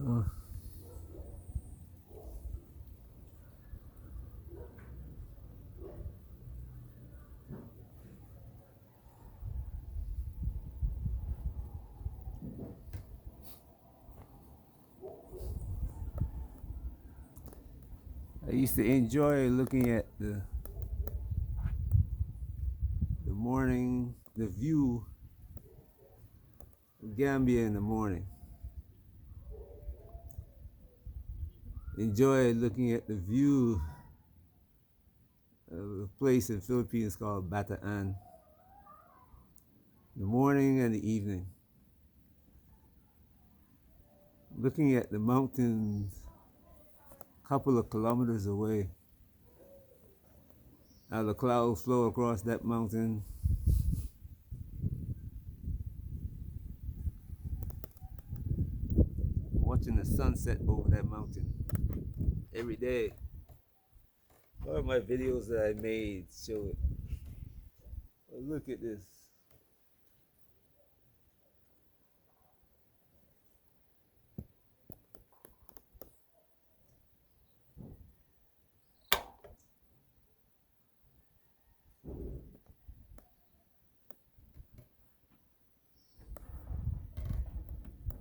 I used to enjoy looking at the morning, the view of Gambia in the morning. Enjoy looking at the view of a place in the Philippines called Bataan. The morning and the evening. Looking at the mountains a couple of kilometers away. How the clouds flow across that mountain. Watching the sunset over that mountain every day. One of my videos that I made show it. Well, look at this.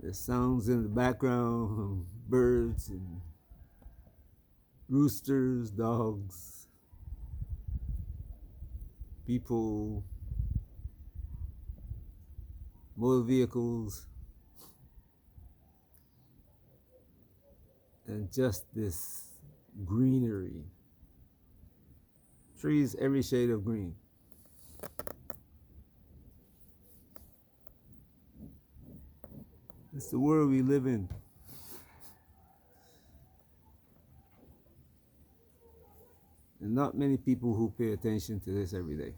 The sounds in the background, birds and roosters, dogs, people, motor vehicles, and just this greenery. Trees, every shade of green. It's the world we live in. And not many people who pay attention to this every day.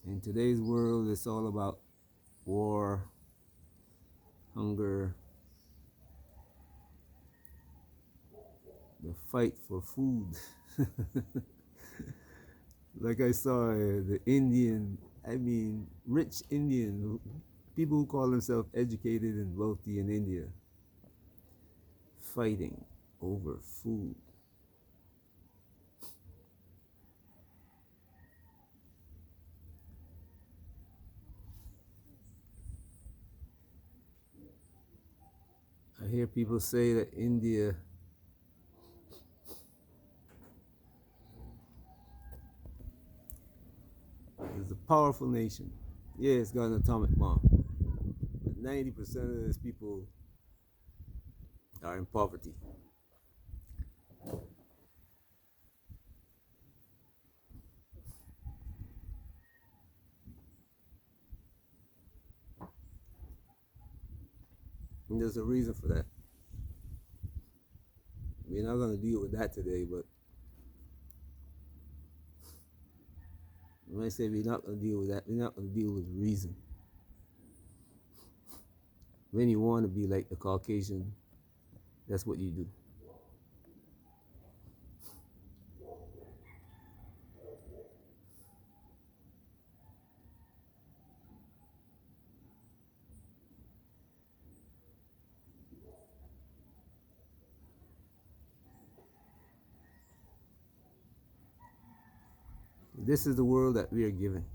In today's world, it's all about war, hunger, the fight for food. Like I saw the Indian, rich Indian, people who call themselves educated and wealthy in India, fighting over food. I hear people say that India is a powerful nation. Yeah, it's got an atomic bomb. But 90% of its people are in poverty. And there's a reason for that. We're not going to deal with that today, but when I say we're not going to deal with that, we're not going to deal with reason. When you want to be like the Caucasian, that's what you do. This is the world that we are given.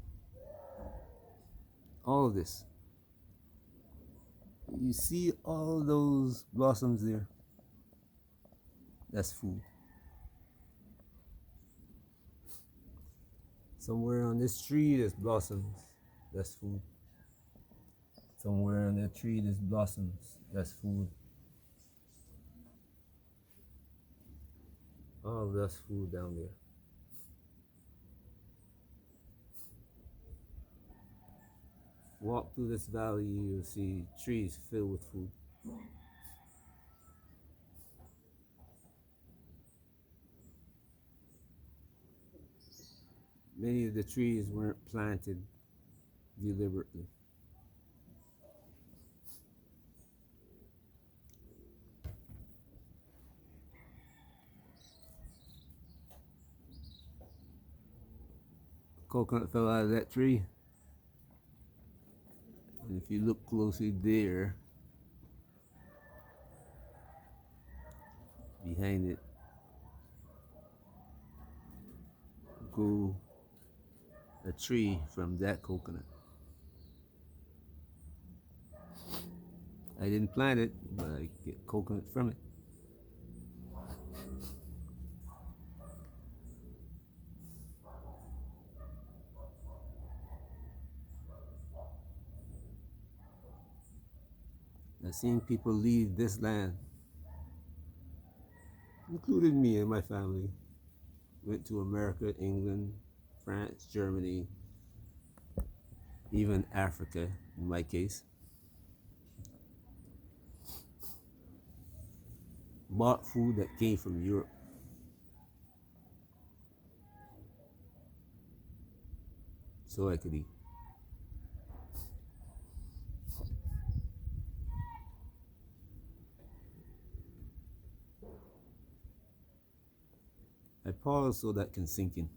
All of this. You see all those blossoms there? That's food. Somewhere on this tree there's blossoms. That's food. Somewhere on that tree there's blossoms. That's food. All that's food down there. Walk through this valley, you'll see trees filled with food. Many of the trees weren't planted deliberately. coconut fell out of that tree. And if you look closely there, behind it, grew a tree from that coconut. I didn't plant it, but I get coconut from it. I've seen people leave this land, including me and my family. Went to America, England, France, Germany, even Africa in my case. Bought food that came from Europe. So I could eat. I pause so that can sink in.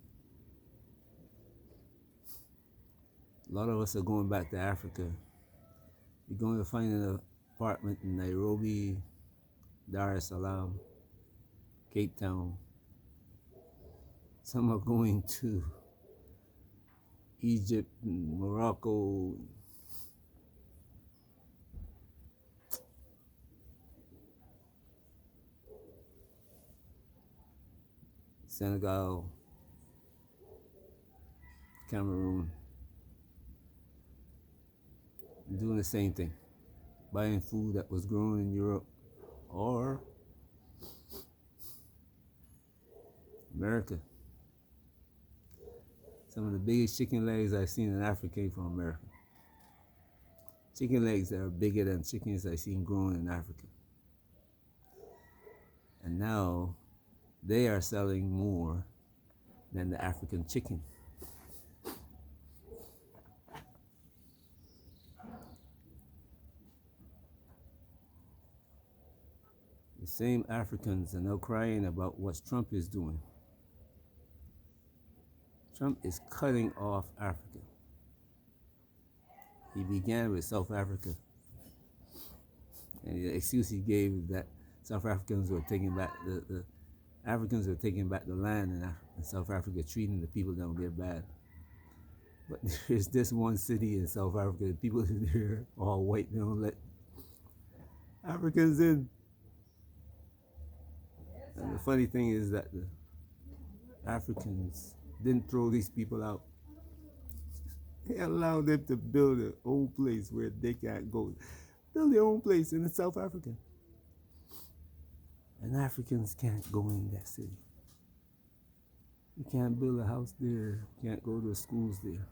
A lot of us are going back to Africa. You're going to find an apartment in Nairobi, Dar es Salaam, Cape Town. Some are going to Egypt, Morocco, Senegal, Cameroon, doing the same thing, buying food that was grown in Europe or America. Some of the biggest chicken legs I've seen in Africa came from America. Chicken legs that are bigger than chickens I've seen grown in Africa. And now they are selling more than the African chicken. The same Africans are now crying about what Trump is doing. Trump is cutting off Africa. He began with South Africa. And the excuse he gave is that South Africans were taking back the Africans were taking back the land in South Africa, treating the people down there bad. But there's this one city in South Africa, the people there are all white, they don't let Africans in. And the funny thing is that the Africans didn't throw these people out. They allowed them to build their own place where they can't go. Build their own place in South Africa. And Africans can't go in that city. You can't build a house there. You can't go to schools there.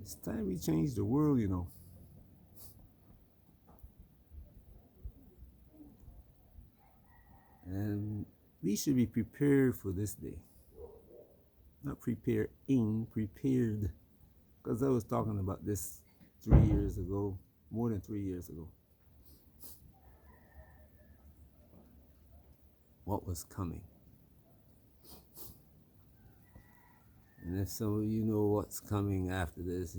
It's time we change the world, you know. And we should be prepared for this day. Not preparing, prepared. Because I was talking about this 3 years ago, more than 3 years ago. What was coming. And if some of you know what's coming after this,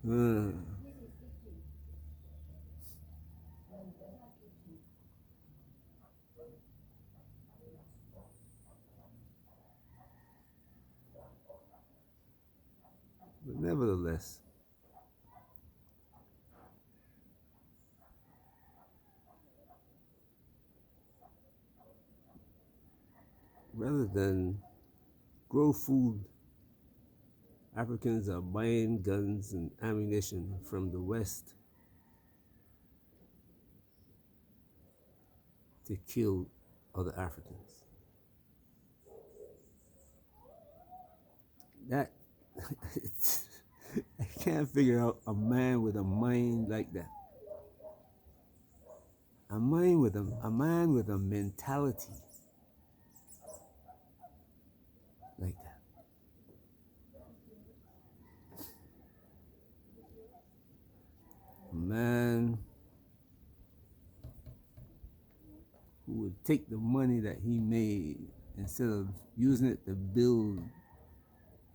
but nevertheless, rather than grow food, Africans are buying guns and ammunition from the West to kill other Africans. That I can't figure out a man with a mind like that. A man with a mentality like that. man who would take the money that he made instead of using it to build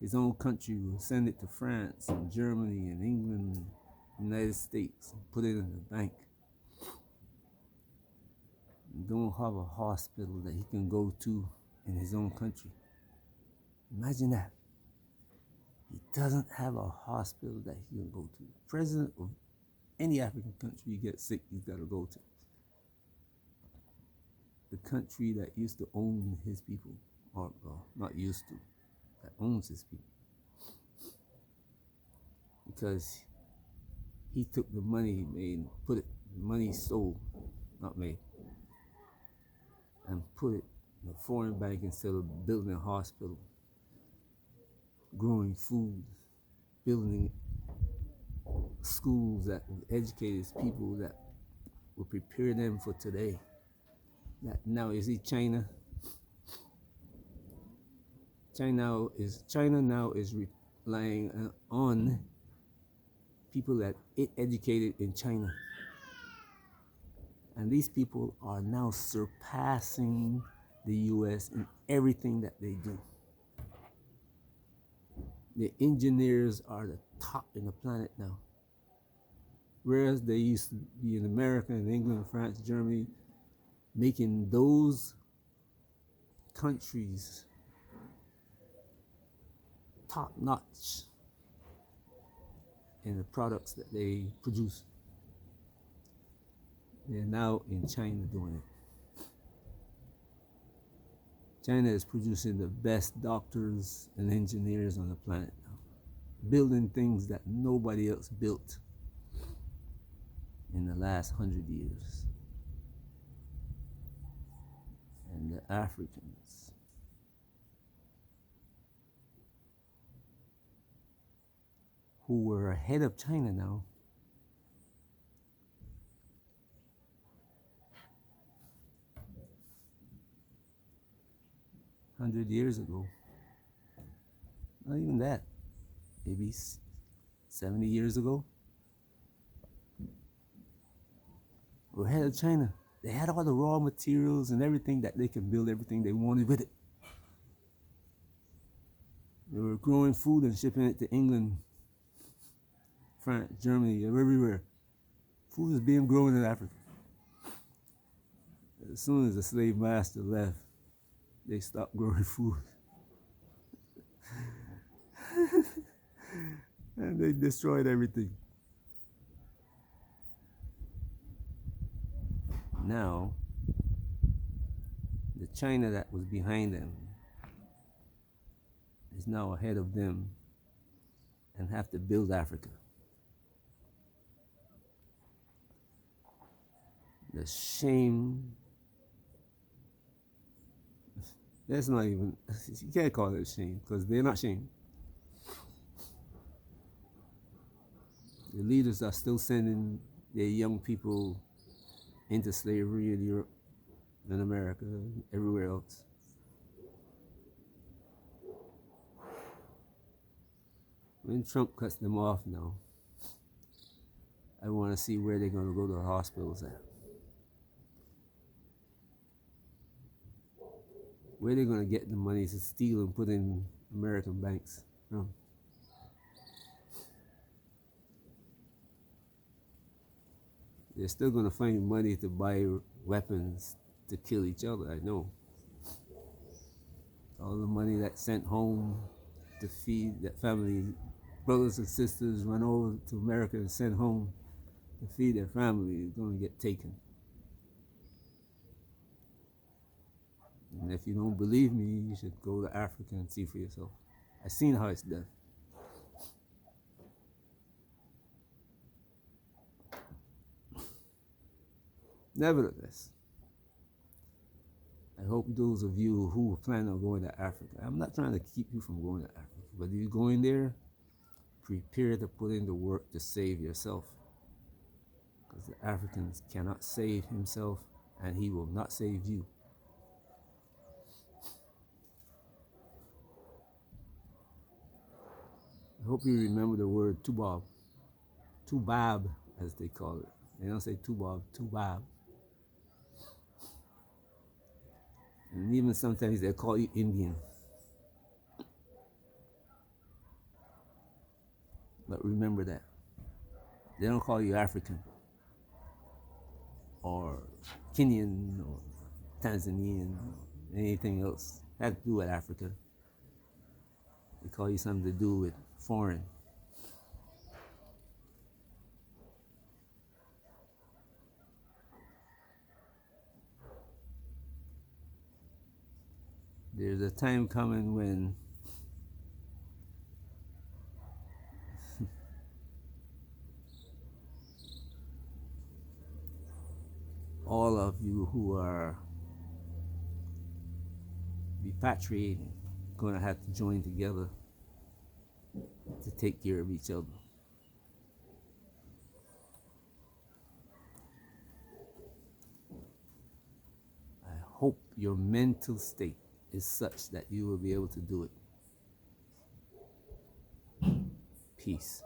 his own country, would send it to France and Germany and England and United States and put it in the bank. And don't have a hospital that he can go to in his own country. Imagine that. He doesn't have a hospital that he can go to. The president of any African country he gets sick, he's got to go to. The country that used to own his people, or not used to, that owns his people. Because he took the money he made, put it, the money he stole, not made, and put it in a foreign bank instead of building a hospital, growing food, building schools that would educate his people, that would prepare them for today. That now, you see China? China now is relying on people that it educated in China. And these people are now surpassing the US in everything that they do. The engineers are the top in the planet now. Whereas they used to be in America and England, France, Germany, making those countries top notch in the products that they produce. They're now in China doing it. China is producing the best doctors and engineers on the planet now, building things that nobody else built in the last 100 years. And the Africans, who were ahead of China now, $100 years ago, not even that, maybe 70 years ago, were ahead of China. They had all the raw materials and everything that they could build everything they wanted with it. They were growing food and shipping it to England, France, Germany, everywhere. Food is being grown in Africa. As soon as the slave master left, they stopped growing food. And they destroyed everything. Now, the China that was behind them is now ahead of them and have to build Africa. The shame, that's not even, you can't call it a shame because they're not shame. The leaders are still sending their young people into slavery in Europe and America and everywhere else. When Trump cuts them off now, I want to see where they're going to go to the hospitals at. Where they're going to get the money to steal and put in American banks from. They're still going to find money to buy weapons to kill each other, I know. All the money that's sent home to feed that family, brothers and sisters run over to America and sent home to feed their family is going to get taken. And if you don't believe me, you should go to Africa and see for yourself. I've seen how it's done. Nevertheless, I hope those of you who plan on going to Africa, I'm not trying to keep you from going to Africa, but if you're going there, prepare to put in the work to save yourself. Because the Africans cannot save himself, and he will not save you. I hope you remember the word tubab. Tubab as they call it. They don't say Tubob, Tubab. And even sometimes they call you Indian. But remember that. They don't call you African or Kenyan or Tanzanian or anything else. That to do with Africa. They call you something to do with foreign. There's a time coming when all of you who are repatriating going to have to join together to take care of each other. I hope your mental state is such that you will be able to do it. Peace.